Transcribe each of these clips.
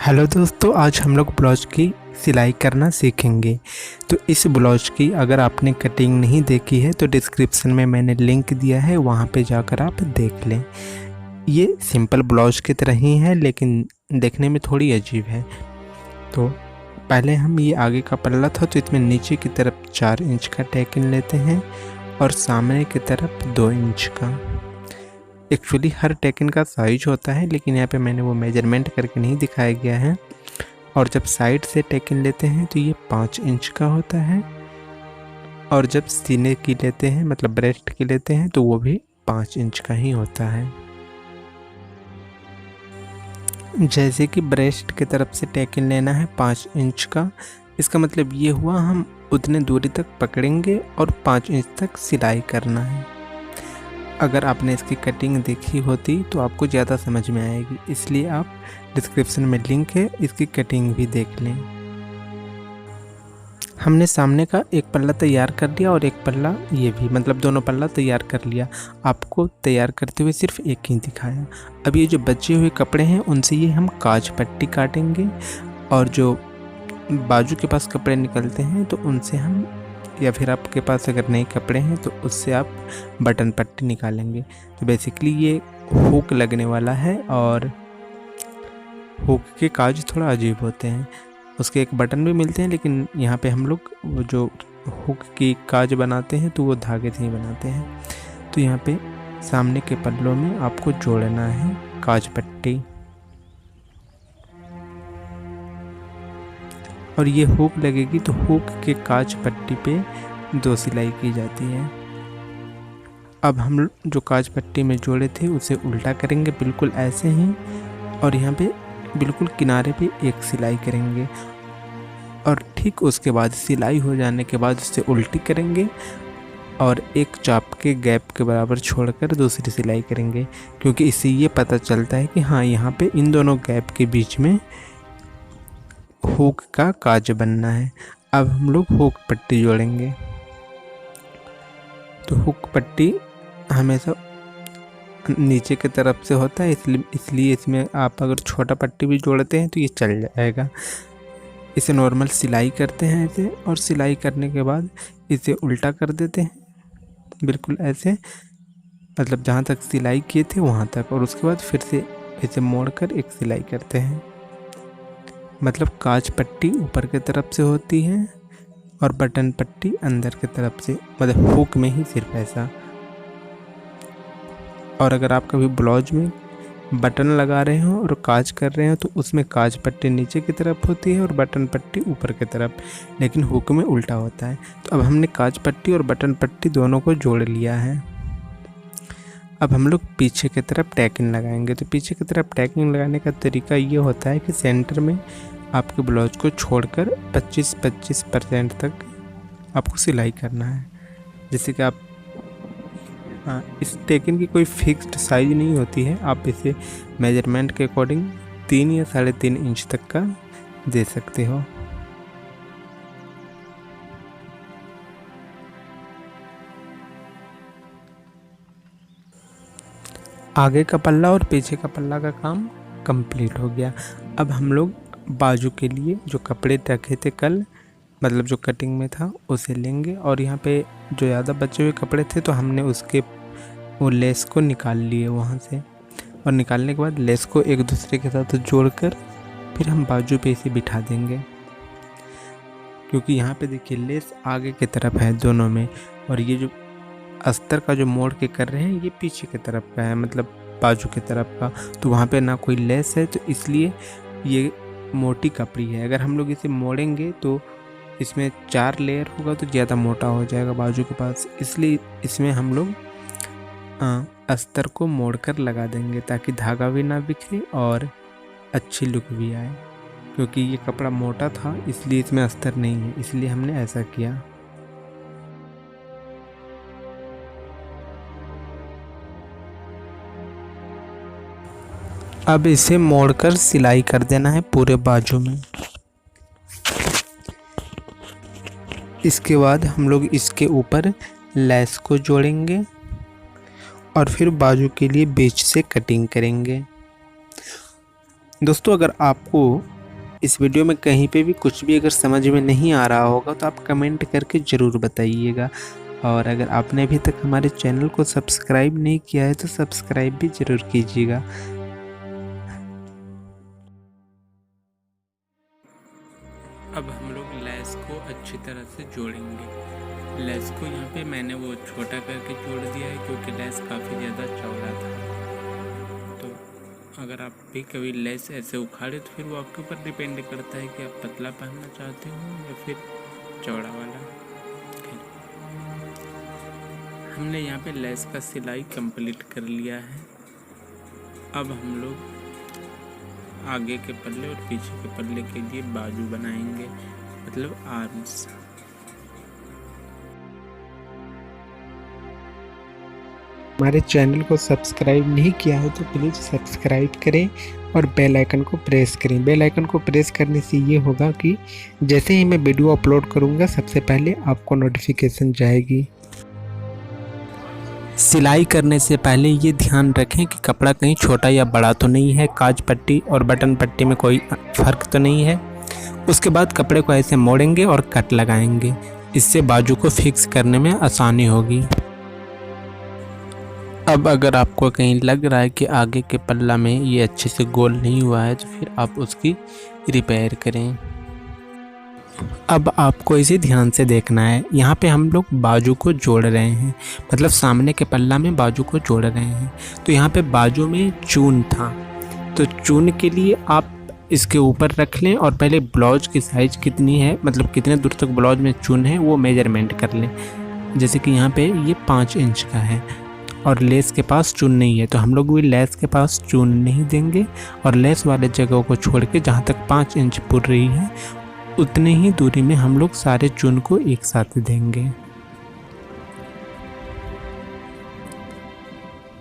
Hello दोस्तों, आज हम लोग ब्लाउज की सिलाई करना सीखेंगे। तो इस ब्लाउज की अगर आपने कटिंग नहीं देखी है तो डिस्क्रिप्शन में मैंने लिंक दिया है, वहाँ पे जाकर आप देख लें। ये सिंपल ब्लाउज की तरह ही है लेकिन देखने में थोड़ी अजीब है। तो पहले हम ये आगे का पल्ला था तो इसमें नीचे की तरफ 4 इंच का टैकिन लेते हैं और सामने की तरफ 2 इंच का। एक्चुअली हर टैकिन का साइज होता है लेकिन यहाँ पे मैंने वो मेजरमेंट करके नहीं दिखाया गया है। और जब साइड से टैकिन लेते हैं तो ये 5 इंच का होता है, और जब सीने की लेते हैं मतलब ब्रेस्ट की लेते हैं तो वो भी 5 इंच का ही होता है। जैसे कि ब्रेस्ट की तरफ से टैकिन लेना है 5 इंच का, इसका मतलब ये हुआ हम उतने दूरी तक पकड़ेंगे और 5 इंच तक सिलाई करना है। अगर आपने इसकी कटिंग देखी होती तो आपको ज़्यादा समझ में आएगी, इसलिए आप डिस्क्रिप्शन में लिंक है, इसकी कटिंग भी देख लें। हमने सामने का एक पल्ला तैयार कर लिया और एक पल्ला ये भी, मतलब दोनों पल्ला तैयार कर लिया। आपको तैयार करते हुए सिर्फ एक ही दिखाया। अब ये जो बचे हुए कपड़े हैं उनसे ये हम काज पट्टी काटेंगे, और जो बाजू के पास कपड़े निकलते हैं तो उनसे हम, या फिर आपके पास अगर नए कपड़े हैं तो उससे आप बटन पट्टी निकालेंगे। तो बेसिकली ये हुक लगने वाला है, और हुक के काज थोड़ा अजीब होते हैं। उसके एक बटन भी मिलते हैं लेकिन यहाँ पे हम लोग वो जो हुक की काज बनाते हैं तो वो धागे से ही बनाते हैं। तो यहाँ पे सामने के पल्लों में आपको जोड़ना है काज पट्टी, और ये हुक लगेगी तो हुक के काज पट्टी पे 2 सिलाई की जाती है। अब हम जो काज पट्टी में जोड़े थे उसे उल्टा करेंगे बिल्कुल ऐसे ही, और यहाँ पे बिल्कुल किनारे पे एक सिलाई करेंगे, और ठीक उसके बाद सिलाई हो जाने के बाद उसे उल्टी करेंगे और एक चाप के गैप के बराबर छोड़कर दूसरी सिलाई करेंगे, क्योंकि इससे ये पता चलता है कि हाँ यहाँ पे इन दोनों गैप के बीच में हुक का काज बनना है। अब हम लोग हुक पट्टी जोड़ेंगे। तो हुक पट्टी हमेशा नीचे की तरफ से होता है, इसलिए इसमें आप अगर छोटा पट्टी भी जोड़ते हैं तो ये चल जाएगा। इसे नॉर्मल सिलाई करते हैं ऐसे, और सिलाई करने के बाद इसे उल्टा कर देते हैं बिल्कुल ऐसे, मतलब जहाँ तक सिलाई किए थे वहाँ तक, और उसके बाद फिर से इसे मोड़कर एक सिलाई करते हैं। मतलब काज पट्टी ऊपर की तरफ से होती है और बटन पट्टी अंदर की तरफ से, मतलब हुक में ही सिर्फ ऐसा। और अगर आप कभी ब्लाउज में बटन लगा रहे हो और काज कर रहे हो तो उसमें काज पट्टी नीचे की तरफ होती है और बटन पट्टी ऊपर की तरफ, लेकिन हुक में उल्टा होता है। तो अब हमने काज पट्टी और बटन पट्टी दोनों को जोड़ लिया है। अब हम लोग पीछे की तरफ टैकिंग लगाएंगे। तो पीछे की तरफ टैकिंग लगाने का तरीका ये होता है कि सेंटर में आपके ब्लाउज को छोड़कर 25% तक आपको सिलाई करना है। जैसे कि आप, इस टैकिंग की कोई फिक्स्ड साइज नहीं होती है, आप इसे मेजरमेंट के अकॉर्डिंग 3 या 3.5 इंच तक का दे सकते हो। आगे का पल्ला और पीछे का पल्ला का काम कंप्लीट हो गया। अब हम लोग बाजू के लिए जो कपड़े रखे थे कल, मतलब जो कटिंग में था, उसे लेंगे। और यहाँ पे जो ज़्यादा बचे हुए कपड़े थे तो हमने उसके वो लेस को निकाल लिए वहाँ से, और निकालने के बाद लेस को एक दूसरे के साथ जोड़कर फिर हम बाजू पे इसे बिठा देंगे। क्योंकि यहाँ पे देखिए लेस आगे की तरफ है दोनों में, और ये जो अस्तर का जो मोड़ के कर रहे हैं ये पीछे की तरफ का है, मतलब बाजू की तरफ का। तो वहाँ पे ना कोई लेस है, तो इसलिए ये मोटी कपड़ी है। अगर हम लोग इसे मोड़ेंगे तो इसमें 4 लेयर होगा तो ज़्यादा मोटा हो जाएगा बाजू के पास, इसलिए इसमें हम लोग अस्तर को मोड़कर लगा देंगे ताकि धागा भी ना बिखरे और अच्छी लुक भी आए। क्योंकि ये कपड़ा मोटा था इसलिए इसमें अस्तर नहीं है, इसलिए हमने ऐसा किया। अब इसे मोड़कर सिलाई कर देना है पूरे बाजू में। इसके बाद हम लोग इसके ऊपर लेस को जोड़ेंगे और फिर बाजू के लिए बीच से कटिंग करेंगे। दोस्तों अगर आपको इस वीडियो में कहीं पे भी कुछ भी अगर समझ में नहीं आ रहा होगा तो आप कमेंट करके ज़रूर बताइएगा। और अगर आपने अभी तक हमारे चैनल को सब्सक्राइब नहीं किया है तो सब्सक्राइब भी ज़रूर कीजिएगा। अब हम लोग लेस को अच्छी तरह से जोड़ेंगे। लेस को यहाँ पे मैंने वो छोटा करके जोड़ दिया है क्योंकि लेस काफ़ी ज़्यादा चौड़ा था। तो अगर आप भी कभी लेस ऐसे उखाड़े तो फिर वो आपके ऊपर डिपेंड करता है कि आप पतला पहनना चाहते हो या फिर चौड़ा वाला। हमने यहाँ पे लेस का सिलाई कंप्लीट कर लिया है। अब हम लोग आगे के पल्ले और पीछे के पल्ले के लिए बाजू बनाएंगे, मतलब आर्म्स। हमारे चैनल को सब्सक्राइब नहीं किया है तो प्लीज़ सब्सक्राइब करें और बेल आइकन को प्रेस करें। बेल आइकन को प्रेस करने से ये होगा कि जैसे ही मैं वीडियो अपलोड करूँगा सबसे पहले आपको नोटिफिकेशन जाएगी। सिलाई करने से पहले ये ध्यान रखें कि कपड़ा कहीं छोटा या बड़ा तो नहीं है, काज पट्टी और बटन पट्टी में कोई फ़र्क तो नहीं है। उसके बाद कपड़े को ऐसे मोड़ेंगे और कट लगाएंगे। इससे बाजू को फिक्स करने में आसानी होगी। अब अगर आपको कहीं लग रहा है कि आगे के पल्ला में ये अच्छे से गोल नहीं हुआ है तो फिर आप उसकी रिपेयर करें। अब आपको इसे ध्यान से देखना है। यहाँ पे हम लोग बाजू को जोड़ रहे हैं, मतलब सामने के पल्ला में बाजू को जोड़ रहे हैं। तो यहाँ पे बाजू में चून था, तो चून के लिए आप इसके ऊपर रख लें और पहले ब्लाउज की साइज़ कितनी है, मतलब कितने दूर तक ब्लाउज में चून है वो मेजरमेंट कर लें। जैसे कि यहाँ पे ये 5 इंच का है और लेस के पास चून नहीं है, तो हम लोग भी लेस के पास चून नहीं देंगे और लेस वाले जगह को छोड़ के जहाँ तक 5 इंच पुर रही है उतनी ही दूरी में हम लोग सारे चून को एक साथ देंगे।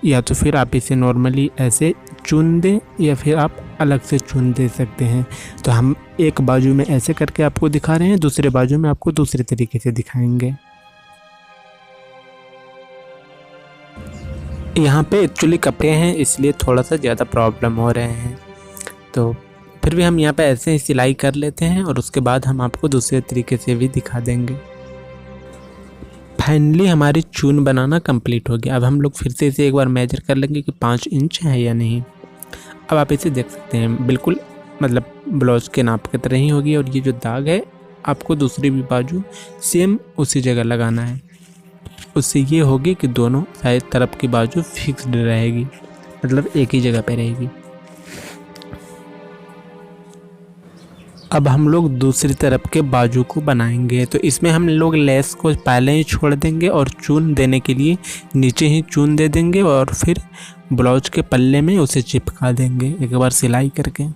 या तो फिर आप इसे नॉर्मली ऐसे चून दें या फिर आप अलग से चून दे सकते हैं। तो हम एक बाजू में ऐसे करके आपको दिखा रहे हैं, दूसरे बाजू में आपको दूसरे तरीके से दिखाएंगे। यहाँ पे एक्चुअली कपड़े हैं इसलिए थोड़ा सा ज़्यादा प्रॉब्लम हो रहे हैं, तो फिर भी हम यहाँ पे ऐसे ही सिलाई कर लेते हैं और उसके बाद हम आपको दूसरे तरीके से भी दिखा देंगे। फाइनली हमारी चून बनाना कंप्लीट हो गया। अब हम लोग फिर से इसे एक बार मेजर कर लेंगे कि 5 इंच है या नहीं। अब आप इसे देख सकते हैं, बिल्कुल मतलब ब्लाउज के नाप की तरह ही होगी। और ये जो दाग है आपको दूसरी भी बाजू सेम उसी जगह लगाना है। उससे ये होगी कि दोनों साइड तरफ की बाजू फिक्स्ड रहेगी, मतलब एक ही जगह पे रहेगी। अब हम लोग दूसरी तरफ के बाजू को बनाएंगे, तो इसमें हम लोग लेस को पहले ही छोड़ देंगे और चून देने के लिए नीचे ही चून दे देंगे और फिर ब्लाउज के पल्ले में उसे चिपका देंगे एक बार सिलाई करके।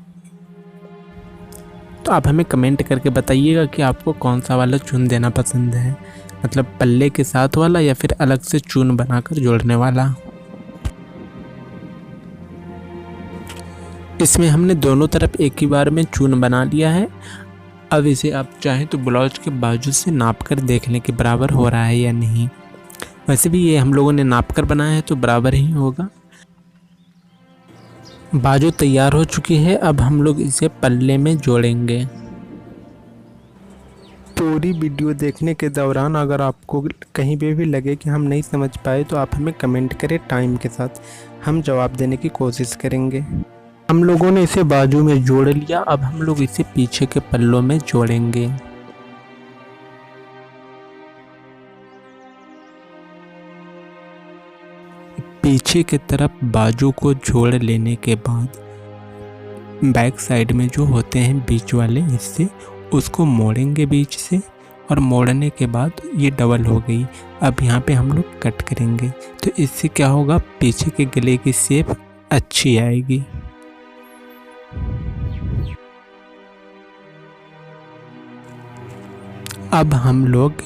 तो आप हमें कमेंट करके बताइएगा कि आपको कौन सा वाला चून देना पसंद है, मतलब पल्ले के साथ वाला या फिर अलग से चून बनाकर जोड़ने वाला। इसमें हमने दोनों तरफ एक ही बार में चून बना लिया है। अब इसे आप चाहें तो ब्लाउज के बाजू से नाप कर देख लें कि बराबर हो रहा है या नहीं। वैसे भी ये हम लोगों ने नाप कर बनाया है तो बराबर ही होगा। बाजू तैयार हो चुकी है। अब हम लोग इसे पल्ले में जोड़ेंगे। पूरी वीडियो देखने के दौरान अगर आपको कहीं पे भी लगे कि हम नहीं समझ पाए तो आप हमें कमेंट करें, टाइम के साथ हम जवाब देने की कोशिश करेंगे। हम लोगों ने इसे बाजू में जोड़ लिया। अब हम लोग इसे पीछे के पल्लों में जोड़ेंगे। पीछे की तरफ बाजू को जोड़ लेने के बाद बैक साइड में जो होते हैं बीच वाले हिस्से उसको मोड़ेंगे बीच से, और मोड़ने के बाद ये डबल हो गई। अब यहाँ पे हम लोग कट करेंगे, तो इससे क्या होगा, पीछे के गले की शेप अच्छी आएगी। अब हम लोग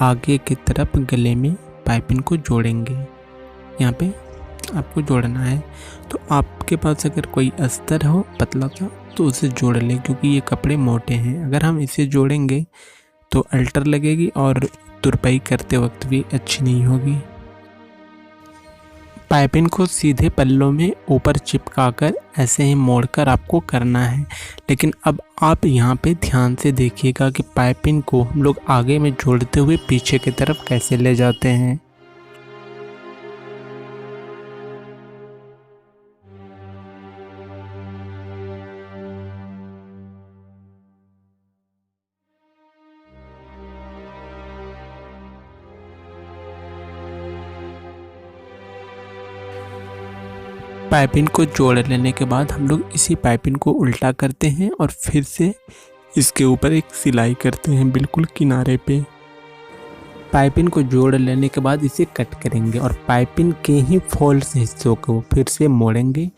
आगे की तरफ गले में पाइपिंग को जोड़ेंगे। यहाँ पे आपको जोड़ना है, तो आपके पास अगर कोई अस्तर हो पतला सा तो उसे जोड़ लें, क्योंकि ये कपड़े मोटे हैं। अगर हम इसे जोड़ेंगे तो अल्टर लगेगी और तुरपाई करते वक्त भी अच्छी नहीं होगी। पाइपिंग को सीधे पल्लों में ऊपर चिपकाकर ऐसे ही मोड़कर आपको करना है। लेकिन अब आप यहाँ पे ध्यान से देखिएगा कि पाइपिंग को हम लोग आगे में जोड़ते हुए पीछे की तरफ कैसे ले जाते हैं। पाइपिंग को जोड़ लेने के बाद हम लोग इसी पाइपिंग को उल्टा करते हैं और फिर से इसके ऊपर एक सिलाई करते हैं बिल्कुल किनारे पे। पाइपिंग को जोड़ लेने के बाद इसे कट करेंगे और पाइपिंग के ही फॉल्स हिस्सों को फिर से मोड़ेंगे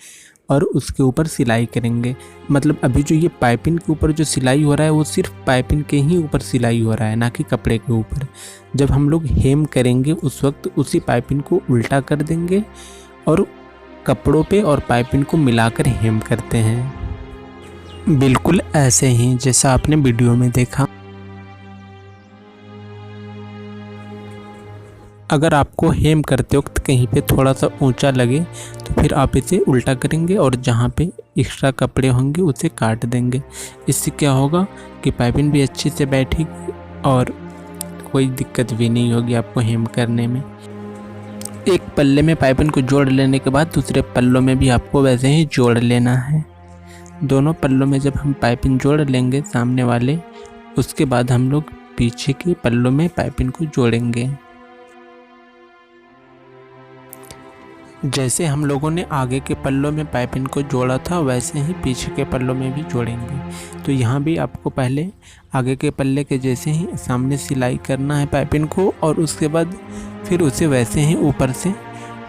और उसके ऊपर सिलाई करेंगे। मतलब अभी जो ये पाइपिंग के ऊपर जो सिलाई हो रहा है वो सिर्फ पाइपिंग के ही ऊपर सिलाई हो रहा है, ना कि कपड़े के ऊपर। जब हम लोग हेम करेंगे उस वक्त उसी पाइपिंग को उल्टा कर देंगे और कपड़ों पे और पाइपिंग को मिलाकर हेम करते हैं, बिल्कुल ऐसे ही जैसा आपने वीडियो में देखा। अगर आपको हेम करते वक्त कहीं पे थोड़ा सा ऊंचा लगे तो फिर आप इसे उल्टा करेंगे और जहाँ पे एक्स्ट्रा कपड़े होंगे उसे काट देंगे। इससे क्या होगा कि पाइपिंग भी अच्छे से बैठेगी और कोई दिक्कत भी नहीं होगी आपको हेम करने में। एक पल्ले में पाइपिंग को जोड़ लेने के बाद दूसरे पल्लों में भी आपको वैसे ही जोड़ लेना है। दोनों पल्लों में जब हम पाइपिंग जोड़ लेंगे सामने वाले, उसके बाद हम लोग पीछे के पल्लों में पाइपिंग को जोड़ेंगे। जैसे हम लोगों ने आगे के पल्लों में पाइपिंग को जोड़ा था वैसे ही पीछे के पल्लों में भी जोड़ेंगे। तो यहाँ भी आपको पहले आगे के पल्ले के जैसे ही सामने सिलाई करना है पाइपिंग को और उसके बाद फिर उसे वैसे ही ऊपर से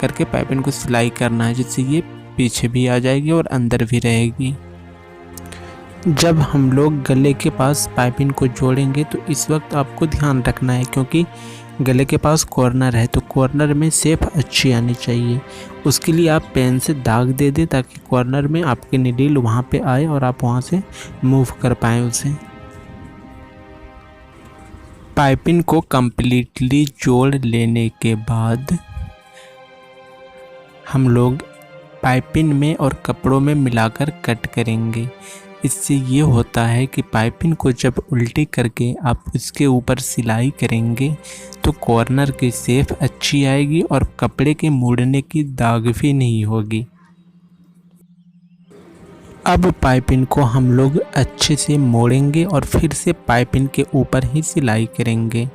करके पाइपिंग को सिलाई करना है, जिससे ये पीछे भी आ जाएगी और अंदर भी रहेगी। जब हम लोग गले के पास पाइपिंग को जोड़ेंगे तो इस वक्त आपको ध्यान रखना है, क्योंकि गले के पास कॉर्नर है तो कॉर्नर में शेप अच्छी आनी चाहिए। उसके लिए आप पेन से दाग दे दें ताकि कॉर्नर में आपकी नीडल वहाँ पे आए और आप वहाँ से मूव कर पाएँ उसे। पाइपिंग को कम्प्लीटली जोड़ लेने के बाद हम लोग पाइपिंग में और कपड़ों में मिलाकर कट करेंगे। इससे ये होता है कि पाइपिंग को जब उल्टी करके आप उसके ऊपर सिलाई करेंगे तो कॉर्नर की शेप अच्छी आएगी और कपड़े के मुड़ने की दाग भी नहीं होगी। अब पाइपिंग को हम लोग अच्छे से मोड़ेंगे और फिर से पाइपिंग के ऊपर ही सिलाई करेंगे।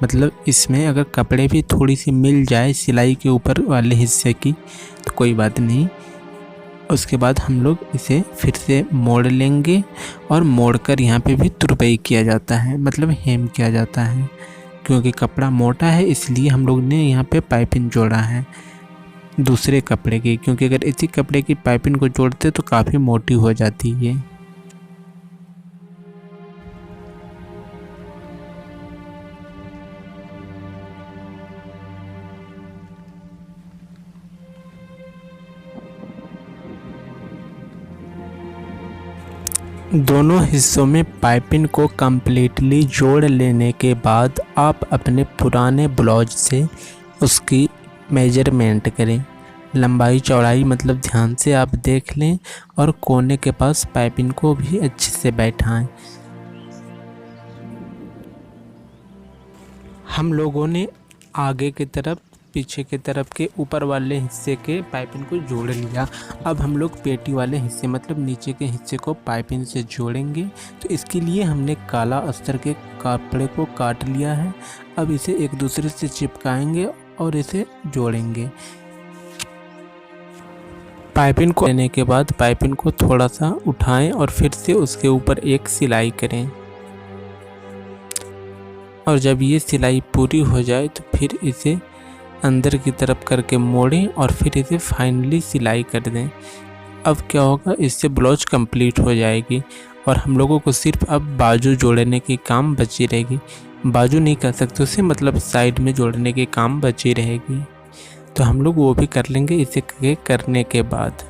मतलब इसमें अगर कपड़े भी थोड़ी सी मिल जाए सिलाई के ऊपर वाले हिस्से की तो कोई बात नहीं। उसके बाद हम लोग इसे फिर से मोड़ लेंगे और मोड़कर यहाँ पे भी तुरपाई किया जाता है, मतलब हेम किया जाता है। क्योंकि कपड़ा मोटा है इसलिए हम लोग ने यहाँ पे पाइपिंग जोड़ा है दूसरे कपड़े की, क्योंकि अगर इसी कपड़े की पाइपिंग को जोड़ते तो काफ़ी मोटी हो जाती है। दोनों हिस्सों में पाइपिंग को कम्प्लीटली जोड़ लेने के बाद आप अपने पुराने ब्लाउज से उसकी मेजरमेंट करें, लंबाई चौड़ाई मतलब ध्यान से आप देख लें और कोने के पास पाइपिंग को भी अच्छे से बैठाएं। हम लोगों ने आगे की तरफ पीछे की तरफ के ऊपर वाले हिस्से के पाइपिंग को जोड़ लिया। अब हम लोग पेटी वाले हिस्से मतलब नीचे के हिस्से को पाइपिंग से जोड़ेंगे। तो इसके लिए हमने काला अस्तर के कपड़े को काट लिया है। अब इसे एक दूसरे से चिपकाएंगे और इसे जोड़ेंगे। पाइपिंग को लेने के बाद पाइपिंग को थोड़ा सा उठाएं और फिर से उसके ऊपर एक सिलाई करें। और जब ये सिलाई पूरी हो जाए तो फिर इसे अंदर की तरफ करके मोड़ें और फिर इसे फाइनली सिलाई कर दें। अब क्या होगा, इससे ब्लाउज कंप्लीट हो जाएगी और हम लोगों को सिर्फ अब बाजू जोड़ने की काम बची रहेगी। बाजू नहीं कर सकते उसे, मतलब साइड में जोड़ने की काम बची रहेगी। तो हम लोग वो भी कर लेंगे इसे करने के बाद।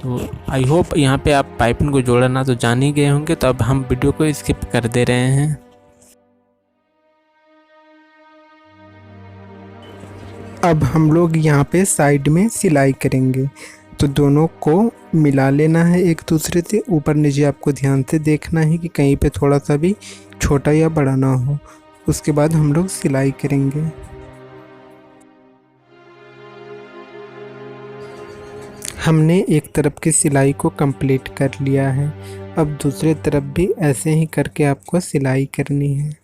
तो आई होप यहाँ पे आप पाइपिंग को जोड़ना तो जान ही गए होंगे। तो अब हम वीडियो को स्किप कर दे रहे हैं। अब हम लोग यहाँ पे साइड में सिलाई करेंगे, तो दोनों को मिला लेना है एक दूसरे से। ऊपर नीचे आपको ध्यान से देखना है कि कहीं पे थोड़ा सा भी छोटा या बड़ा ना हो। उसके बाद हम लोग सिलाई करेंगे। हमने एक तरफ की सिलाई को कंप्लीट कर लिया है। अब दूसरे तरफ भी ऐसे ही करके आपको सिलाई करनी है।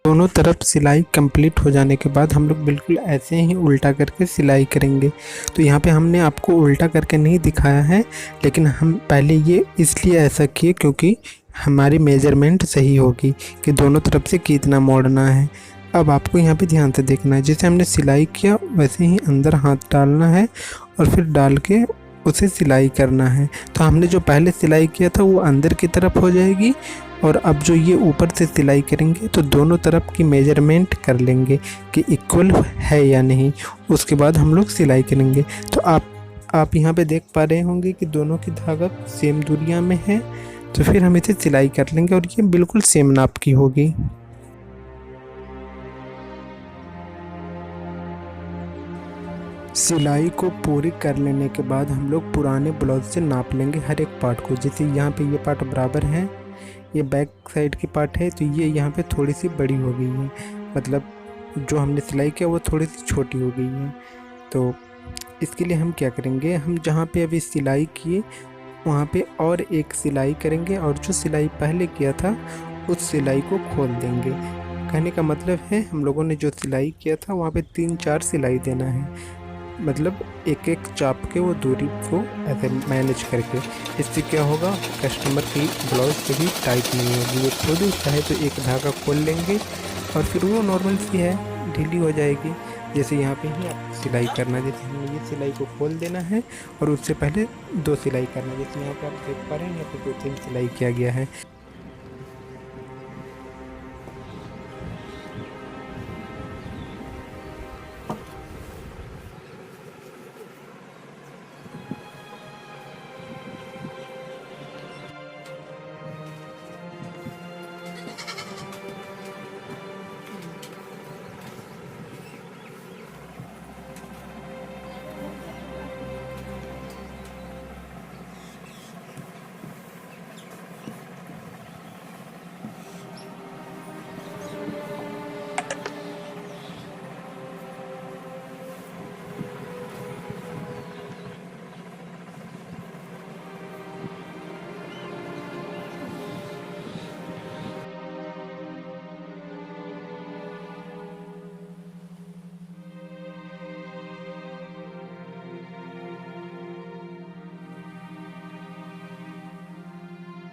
दोनों तरफ सिलाई कंप्लीट हो जाने के बाद हम लोग बिल्कुल ऐसे ही उल्टा करके सिलाई करेंगे। तो यहाँ पे हमने आपको उल्टा करके नहीं दिखाया है, लेकिन हम पहले ये इसलिए ऐसा किए क्योंकि हमारी मेजरमेंट सही होगी कि दोनों तरफ से कितना मोड़ना है। अब आपको यहाँ पे ध्यान से देखना है, जैसे हमने सिलाई किया वैसे ही अंदर हाथ डालना है और फिर डाल के उसे सिलाई करना है। तो हमने जो पहले सिलाई किया था वो अंदर की तरफ हो जाएगी, और अब जो ये ऊपर से सिलाई करेंगे तो दोनों तरफ की मेजरमेंट कर लेंगे कि इक्वल है या नहीं। उसके बाद हम लोग सिलाई करेंगे। तो आप यहाँ पे देख पा रहे होंगे कि दोनों की धागा सेम दूरियां में है। तो फिर हम इसे सिलाई कर लेंगे और ये बिल्कुल सेम नाप की होगी। सिलाई को पूरी कर लेने के बाद हम लोग पुराने ब्लाउज से नाप लेंगे हर एक पार्ट को। जैसे यहाँ पे ये पार्ट बराबर है, ये बैक साइड की पार्ट है, तो ये यहाँ पे थोड़ी सी बड़ी हो गई है, मतलब जो हमने सिलाई किया वो थोड़ी सी छोटी हो गई है। तो इसके लिए हम क्या करेंगे, हम जहाँ पे अभी सिलाई किए वहाँ पे और एक सिलाई करेंगे, और जो सिलाई पहले किया था उस सिलाई को खोल देंगे। कहने का मतलब है हम लोगों ने जो सिलाई किया था वहाँ पे 3-4 सिलाई देना है, मतलब एक एक चाप के वो दूरी को ऐसे मैनेज करके। इससे क्या होगा, कस्टमर की ब्लाउज कभी टाइट नहीं होगी। वो खुद चाहे तो एक धागा खोल लेंगे और फिर वो नॉर्मल सी है, ढीली हो जाएगी। जैसे यहाँ पे ही आप सिलाई करना, जैसे हमने ये सिलाई को खोल देना है और उससे पहले 2 सिलाई करना। जैसे यहाँ पे आप देख पा रहे हैं यहाँ पे 2-3 सिलाई किया गया है।